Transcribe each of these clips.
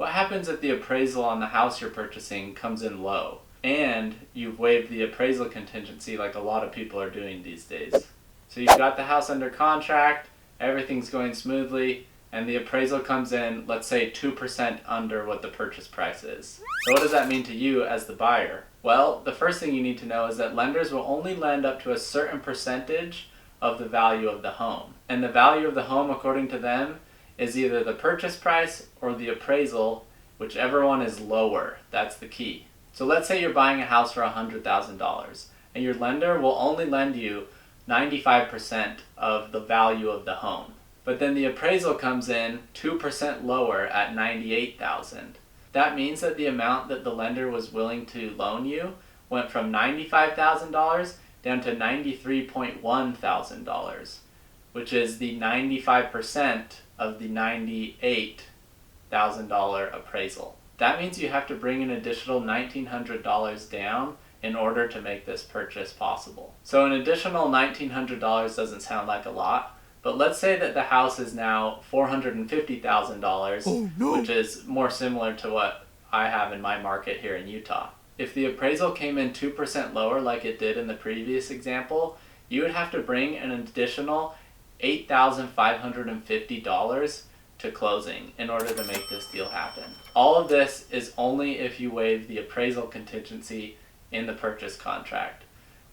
What happens if the appraisal on the house you're purchasing comes in low and you've waived the appraisal contingency like a lot of people are doing these days? So you've got the house under contract, everything's going smoothly, and the appraisal comes in, let's say 2% under what the purchase price is. So what does that mean to you as the buyer? Well, the first thing you need to know is that lenders will only lend up to a certain percentage of the value of the home. And the value of the home, according to them, is either the purchase price or the appraisal, whichever one is lower. That's the key. So let's say you're buying a house for $100,000 and your lender will only lend you 95% of the value of the home. But then the appraisal comes in 2% lower at $98,000. That means that the amount that the lender was willing to loan you went from $95,000 down to $93.1 thousand, which is the 95% of the $98,000 appraisal. That means you have to bring an additional $1,900 down in order to make this purchase possible. So an additional $1,900 doesn't sound like a lot, but let's say that the house is now $450,000, which is more similar to what I have in my market here in Utah. If the appraisal came in 2% lower like it did in the previous example, you would have to bring an additional $8,550 to closing in order to make this deal happen. All of this is only if you waive the appraisal contingency in the purchase contract,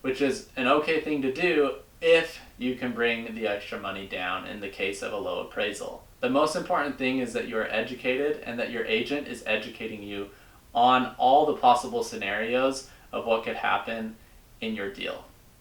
which is an okay thing to do if you can bring the extra money down in the case of a low appraisal. The most important thing is that you are educated and that your agent is educating you on all the possible scenarios of what could happen in your deal.